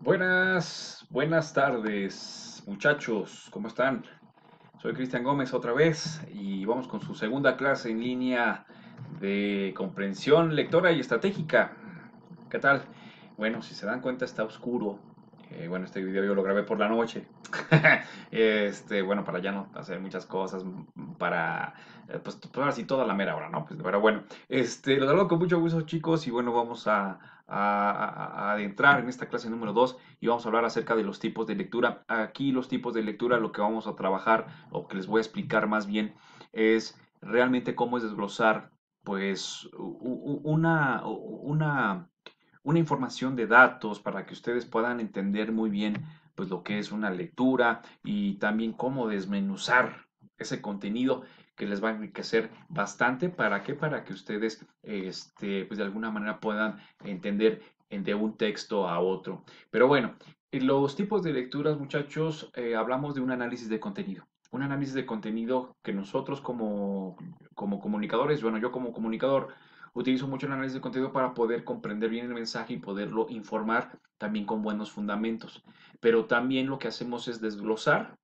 Buenas tardes, muchachos, ¿cómo están? Soy Cristian Gómez otra vez y vamos con su segunda clase en línea de comprensión lectora y estratégica. ¿Qué tal? Bueno, si se dan cuenta está oscuro. Bueno, este video yo lo grabé por la noche. Bueno, para ya no hacer muchas cosas, para, pues ahora sí toda la mera hora, ¿no? Pues, pero bueno, los saludo con mucho gusto, chicos, y bueno, vamos a adentrar en esta clase número 2 y vamos a hablar acerca de los tipos de lectura. Aquí los tipos de lectura, lo que vamos a trabajar, o que les voy a explicar más bien, es realmente cómo es desglosar, pues, una información de datos para que ustedes puedan entender muy bien, pues, lo que es una lectura y también cómo desmenuzar ese contenido que les va a enriquecer bastante. ¿Para qué? Para que ustedes, pues de alguna manera puedan entender de un texto a otro. Pero bueno, en los tipos de lecturas, muchachos, hablamos de un análisis de contenido. Un análisis de contenido que nosotros como comunicadores, bueno, yo como comunicador, utilizo mucho el análisis de contenido para poder comprender bien el mensaje y poderlo informar también con buenos fundamentos. Pero también lo que hacemos es desglosar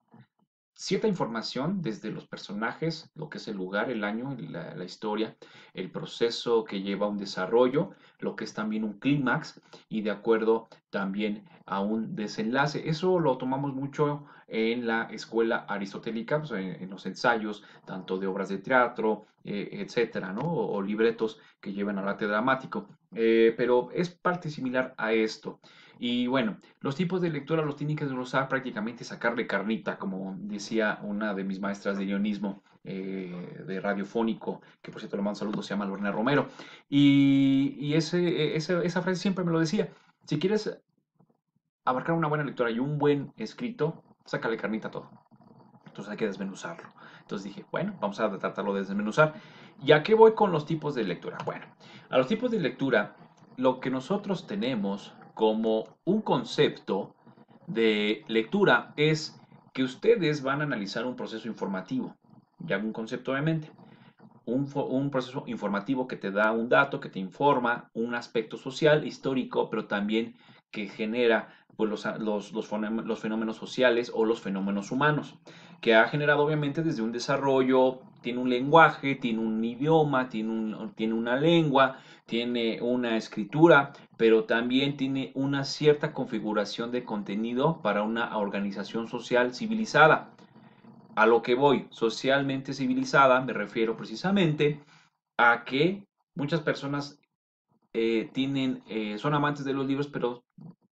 cierta información desde los personajes, lo que es el lugar, el año, la historia, el proceso que lleva a un desarrollo, lo que es también un clímax y de acuerdo también a un desenlace. Eso lo tomamos mucho en la escuela aristotélica, pues, en los ensayos, tanto de obras de teatro, etcétera, ¿no? O libretos que llevan al arte dramático. Pero es parte similar a esto. Y bueno, los tipos de lectura los tienen que desglosar prácticamente, sacarle carnita, como decía una de mis maestras de guionismo de radiofónico, que por cierto le mando saludos, se llama Lorena Romero. Esa frase siempre me lo decía. Si quieres abarcar una buena lectura y un buen escrito, sácale carnita a todo. Entonces hay que desmenuzarlo. Entonces dije, bueno, vamos a tratarlo de desmenuzar. ¿Y a qué voy con los tipos de lectura? Bueno, a los tipos de lectura, lo que nosotros tenemos como un concepto de lectura es que ustedes van a analizar un proceso informativo. Ya un concepto de mente. Un proceso informativo que te da un dato, que te informa, un aspecto social, histórico, pero también que genera pues, los fenómenos sociales o los fenómenos humanos, que ha generado obviamente desde un desarrollo, tiene un lenguaje, tiene un idioma, tiene una lengua, tiene una escritura, pero también tiene una cierta configuración de contenido para una organización social civilizada. A lo que voy, socialmente civilizada, me refiero precisamente a que muchas personas son amantes de los libros, pero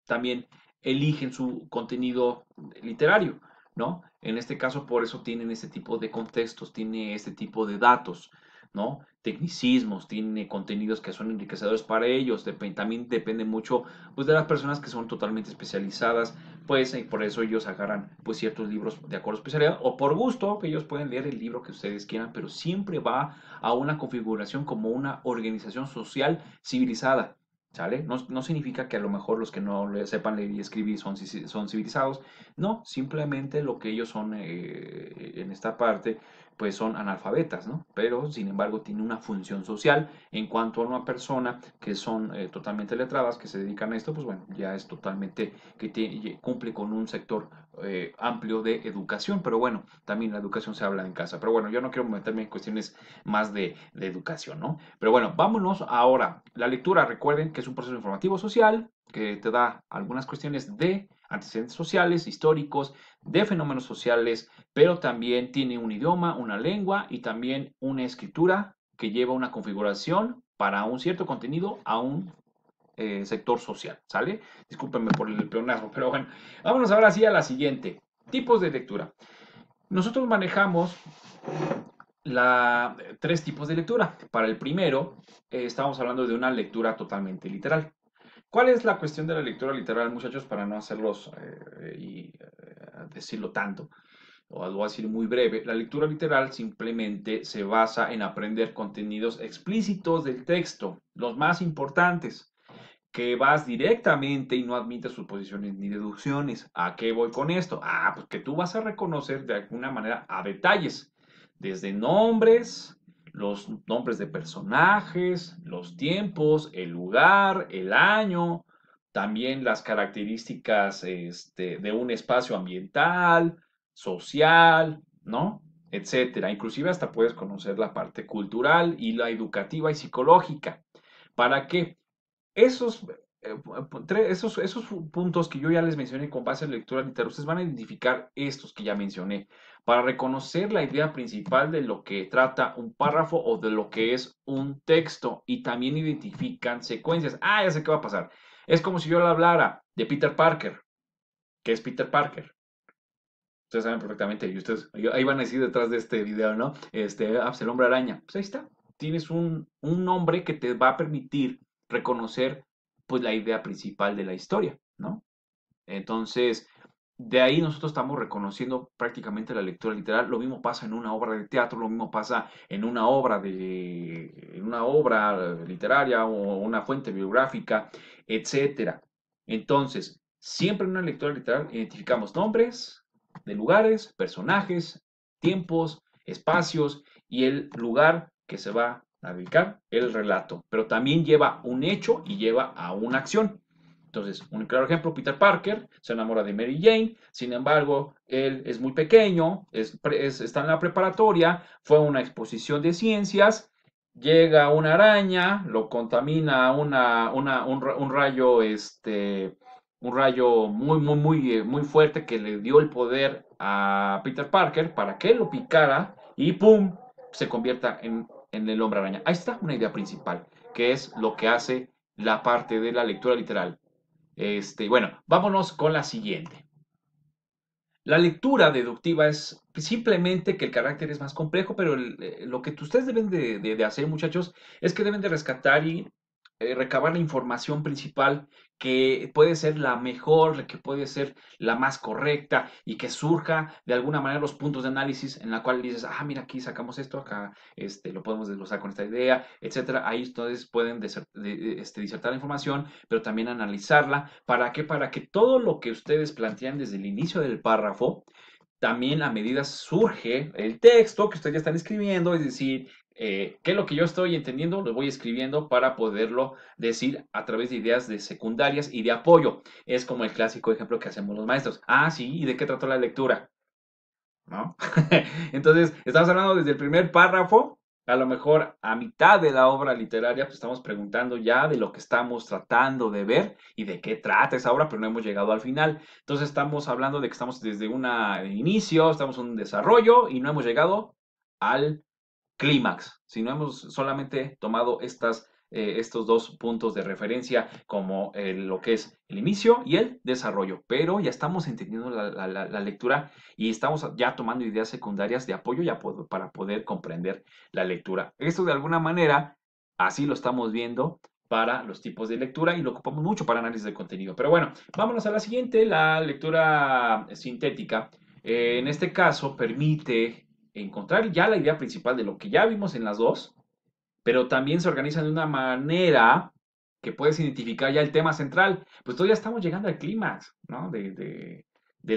también eligen su contenido literario, ¿no? En este caso, por eso tienen este tipo de contextos, tiene este tipo de datos, ¿no? Tecnicismos, tiene contenidos que son enriquecedores para ellos, también depende mucho, pues, de las personas que son totalmente especializadas, pues, por eso ellos agarran, pues, ciertos libros de acuerdo a especialidad, o por gusto, que ellos pueden leer el libro que ustedes quieran, pero siempre va a una configuración como una organización social civilizada. ¿Sale? No, no significa que a lo mejor los que no sepan leer y escribir son civilizados. No, simplemente lo que ellos son en esta parte, pues son analfabetas, ¿no? Pero, sin embargo, tiene una función social en cuanto a una persona que son totalmente letradas, que se dedican a esto, pues bueno, ya es totalmente cumple con un sector amplio de educación. Pero bueno, también la educación se habla en casa. Pero bueno, yo no quiero meterme en cuestiones más de educación, ¿no? Pero bueno, vámonos ahora. La lectura, recuerden que es un proceso informativo social que te da algunas cuestiones de antecedentes sociales, históricos, de fenómenos sociales, pero también tiene un idioma, una lengua y también una escritura que lleva una configuración para un cierto contenido a un sector social, ¿sale? Discúlpenme por el pleonasmo, pero bueno, vámonos ahora sí a la siguiente. Tipos de lectura. Nosotros manejamos tres tipos de lectura. Para el primero, estamos hablando de una lectura totalmente literal. ¿Cuál es la cuestión de la lectura literal, muchachos? Para no hacerlos decirlo tanto, o algo así muy breve. La lectura literal simplemente se basa en aprender contenidos explícitos del texto, los más importantes, que vas directamente y no admites suposiciones ni deducciones. ¿A qué voy con esto? Ah, pues que tú vas a reconocer de alguna manera a detalles, desde nombres, los nombres de personajes, los tiempos, el lugar, el año, también las características de un espacio ambiental, social, ¿no? Etcétera. Inclusive hasta puedes conocer la parte cultural y la educativa y psicológica. ¿Para qué? Esos, esos puntos que yo ya les mencioné con base en lectura literaria, ustedes van a identificar estos que ya mencioné para reconocer la idea principal de lo que trata un párrafo o de lo que es un texto y también identifican secuencias. Ah, ya sé qué va a pasar. Es como si yo le hablara de Peter Parker. ¿Qué es Peter Parker? Ustedes saben perfectamente, y ustedes ahí van a decir detrás de este video, ¿no? Pues el hombre araña. Pues ahí está. Tienes un nombre que te va a permitir reconocer, pues, la idea principal de la historia, ¿no? Entonces, de ahí nosotros estamos reconociendo prácticamente la lectura literal. Lo mismo pasa en una obra de teatro, lo mismo pasa en una obra literaria o una fuente biográfica, etcétera. Entonces, siempre en una lectura literal identificamos nombres de lugares, personajes, tiempos, espacios y el lugar que se va a dedicar el relato. Pero también lleva un hecho y lleva a una acción. Entonces, un claro ejemplo, Peter Parker se enamora de Mary Jane, sin embargo, él es muy pequeño, está en la preparatoria, fue a una exposición de ciencias, llega una araña, lo contamina un rayo muy fuerte que le dio el poder a Peter Parker para que él lo picara y ¡pum! Se convierta en el hombre araña. Ahí está una idea principal, que es lo que hace la parte de la lectura literal. Bueno, vámonos con la siguiente. La lectura deductiva es simplemente que el carácter es más complejo, pero lo que ustedes deben de hacer, muchachos, es que deben de rescatar y recabar la información principal que puede ser la mejor, que puede ser la más correcta y que surja de alguna manera los puntos de análisis en la cual dices, ah, mira, aquí sacamos esto, acá lo podemos desglosar con esta idea, etcétera. Ahí ustedes pueden disertar la información, pero también analizarla. ¿Para qué? Para que todo lo que ustedes plantean desde el inicio del párrafo, también a medida surge el texto que ustedes ya están escribiendo, es decir, qué es lo que yo estoy entendiendo, lo voy escribiendo para poderlo decir a través de ideas de secundarias y de apoyo. Es como el clásico ejemplo que hacemos los maestros. Ah, sí, ¿y de qué trató la lectura? ¿No? Entonces, estamos hablando desde el primer párrafo, a lo mejor a mitad de la obra literaria, pues estamos preguntando ya de lo que estamos tratando de ver y de qué trata esa obra, pero no hemos llegado al final. Entonces, estamos hablando de que estamos desde un inicio, estamos en un desarrollo y no hemos llegado al clímax, si no hemos solamente tomado estos dos puntos de referencia como lo que es el inicio y el desarrollo, pero ya estamos entendiendo la lectura y estamos ya tomando ideas secundarias de apoyo ya para poder comprender la lectura. Esto de alguna manera, así lo estamos viendo para los tipos de lectura y lo ocupamos mucho para análisis de contenido. Pero bueno, vámonos a la siguiente, la lectura sintética. En este caso permite encontrar ya la idea principal de lo que ya vimos en las dos, pero también se organiza de una manera que puedes identificar ya el tema central. Pues todavía estamos llegando al clímax, ¿no? Del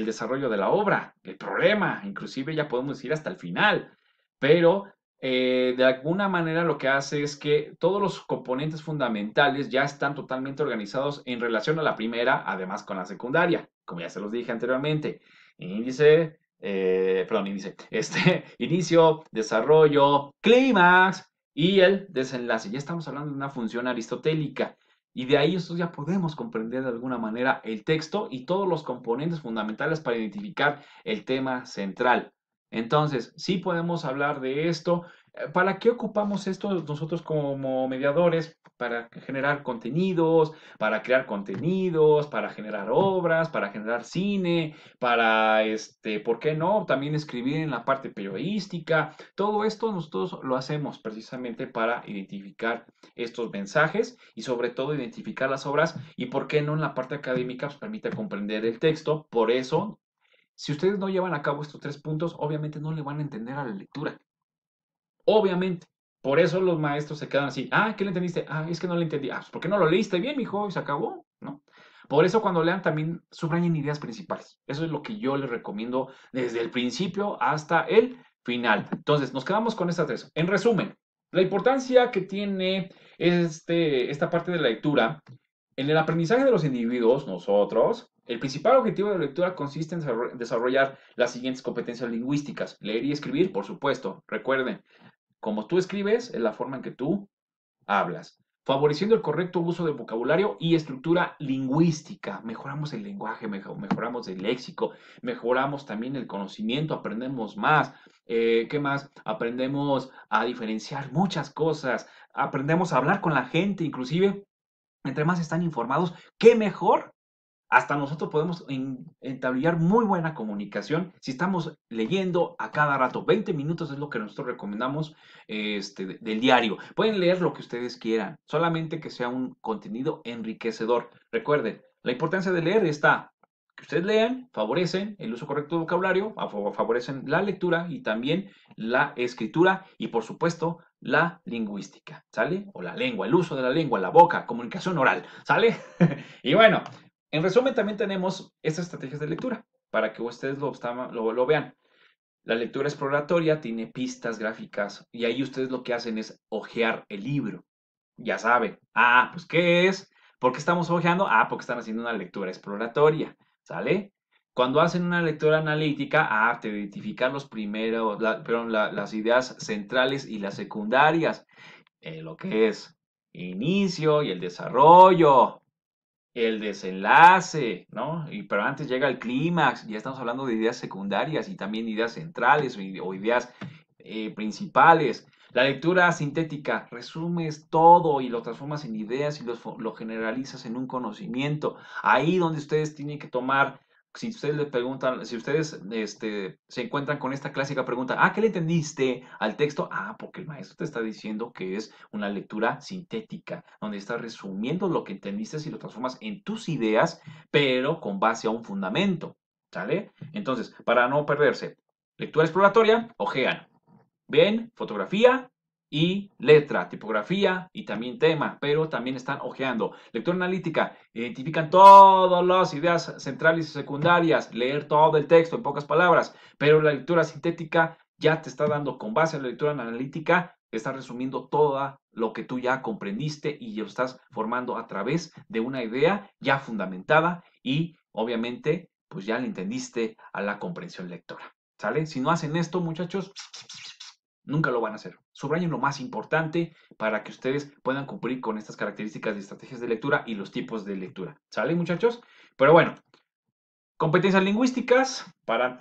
desarrollo de la obra, el problema, inclusive ya podemos ir hasta el final, pero de alguna manera lo que hace es que todos los componentes fundamentales ya están totalmente organizados en relación a la primera, además con la secundaria, como ya se los dije anteriormente. Inicio, desarrollo, clímax y el desenlace. Ya estamos hablando de una función aristotélica. Y de ahí nosotros ya podemos comprender de alguna manera el texto y todos los componentes fundamentales para identificar el tema central. Entonces, sí podemos hablar de esto. ¿Para qué ocupamos esto nosotros como mediadores? Para generar contenidos, para crear contenidos, para generar obras, para generar cine, para, ¿por qué no? También escribir en la parte periodística. Todo esto nosotros lo hacemos precisamente para identificar estos mensajes y sobre todo identificar las obras y, ¿por qué no? En la parte académica pues, permite comprender el texto. Por eso, si ustedes no llevan a cabo estos tres puntos, obviamente no le van a entender a la lectura. Obviamente. Por eso los maestros se quedan así. Ah, ¿qué le entendiste? Ah, es que no le entendí. Ah, pues ¿por qué no lo leíste bien, mijo? Y se acabó, ¿no? Por eso cuando lean también subrayen ideas principales. Eso es lo que yo les recomiendo desde el principio hasta el final. Entonces, nos quedamos con estas tres. En resumen, la importancia que tiene esta parte de la lectura En el aprendizaje de los individuos, nosotros, el principal objetivo de la lectura consiste en desarrollar las siguientes competencias lingüísticas. Leer y escribir, por supuesto. Recuerden, como tú escribes, es la forma en que tú hablas. Favoreciendo el correcto uso del vocabulario y estructura lingüística. Mejoramos el lenguaje, mejoramos el léxico, mejoramos también el conocimiento, aprendemos más. ¿Qué más? Aprendemos a diferenciar muchas cosas. Aprendemos a hablar con la gente, inclusive entre más están informados, qué mejor. Hasta nosotros podemos entablar muy buena comunicación si estamos leyendo a cada rato. 20 minutos es lo que nosotros recomendamos del diario. Pueden leer lo que ustedes quieran, solamente que sea un contenido enriquecedor. Recuerden, la importancia de leer está que ustedes lean, favorecen el uso correcto del vocabulario, favorecen la lectura y también la escritura y por supuesto la lingüística, ¿sale? O la lengua, el uso de la lengua, la boca, comunicación oral, ¿sale? Y bueno, en resumen también tenemos estas estrategias de lectura para que ustedes lo vean. La lectura exploratoria tiene pistas gráficas y ahí ustedes lo que hacen es hojear el libro. Ya saben. Ah, pues ¿qué es? ¿Por qué estamos hojeando? Ah, porque están haciendo una lectura exploratoria. ¿Sale? Cuando hacen una lectura analítica, te identifican los primeros, las ideas centrales y las secundarias. Lo que es inicio y el desarrollo, el desenlace, ¿no? Pero antes llega el clímax, ya estamos hablando de ideas secundarias y también ideas centrales o ideas principales. La lectura sintética, resumes todo y lo transformas en ideas y lo generalizas en un conocimiento. Ahí donde ustedes tienen que tomar, si ustedes le preguntan, si ustedes se encuentran con esta clásica pregunta, ¿qué le entendiste al texto? Porque el maestro te está diciendo que es una lectura sintética, donde estás resumiendo lo que entendiste y lo transformas en tus ideas, pero con base a un fundamento, ¿sale? Entonces, para no perderse, lectura exploratoria, ojean. Ven fotografía y letra, tipografía y también tema, pero también están hojeando. Lectura analítica, identifican todas las ideas centrales y secundarias, leer todo el texto en pocas palabras, pero la lectura sintética ya te está dando, con base a la lectura analítica, te está resumiendo todo lo que tú ya comprendiste y lo estás formando a través de una idea ya fundamentada y obviamente pues ya le entendiste a la comprensión lectora. ¿Sale? Si no hacen esto, muchachos, nunca lo van a hacer. Subrayen lo más importante para que ustedes puedan cumplir con estas características de estrategias de lectura y los tipos de lectura. ¿Sale, muchachos? Pero bueno, competencias lingüísticas, para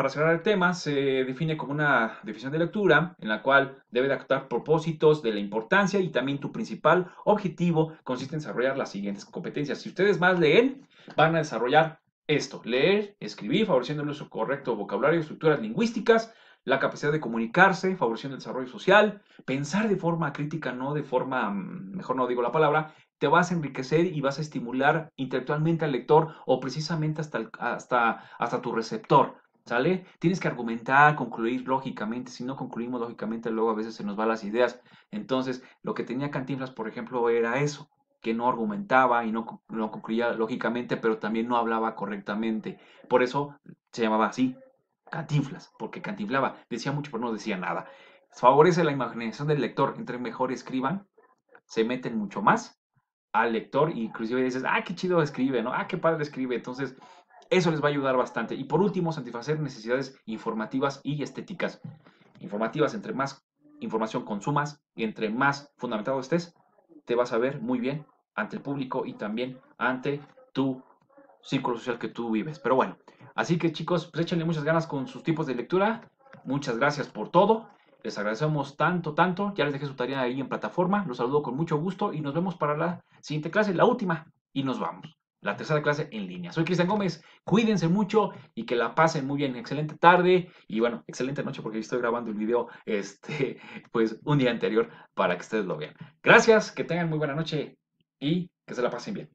cerrar el tema, se define como una definición de lectura en la cual debe de acotar propósitos de la importancia y también tu principal objetivo consiste en desarrollar las siguientes competencias. Si ustedes más leen, van a desarrollar esto: leer, escribir, favoreciendo el uso correcto de vocabulario y estructuras lingüísticas, la capacidad de comunicarse, favoreciendo el desarrollo social, pensar de forma crítica, no de forma, mejor no digo la palabra, te vas a enriquecer y vas a estimular intelectualmente al lector o precisamente hasta tu receptor, ¿sale? Tienes que argumentar, concluir lógicamente. Si no concluimos lógicamente, luego a veces se nos van las ideas. Entonces, lo que tenía Cantinflas, por ejemplo, era eso, que no argumentaba y no concluía lógicamente, pero también no hablaba correctamente. Por eso se llamaba así, Cantinflas, porque cantinflaba, decía mucho, pero no decía nada. Favorece la imaginación del lector. Entre mejor escriban, se meten mucho más al lector y inclusive dices, qué chido escribe, ¿no? Qué padre escribe. Entonces, eso les va a ayudar bastante. Y por último, satisfacer necesidades informativas y estéticas. Informativas, entre más información consumas y entre más fundamentado estés, te vas a ver muy bien ante el público y también ante tu círculo social que tú vives. Pero bueno, así que chicos, pues échenle muchas ganas con sus tipos de lectura. Muchas gracias por todo. Les agradecemos tanto, tanto. Ya les dejé su tarea ahí en plataforma. Los saludo con mucho gusto y nos vemos para la siguiente clase, la última. Y nos vamos. La tercera clase en línea. Soy Cristian Gómez. Cuídense mucho y que la pasen muy bien. Excelente tarde y bueno, excelente noche porque estoy grabando el video pues un día anterior para que ustedes lo vean. Gracias, que tengan muy buena noche y que se la pasen bien.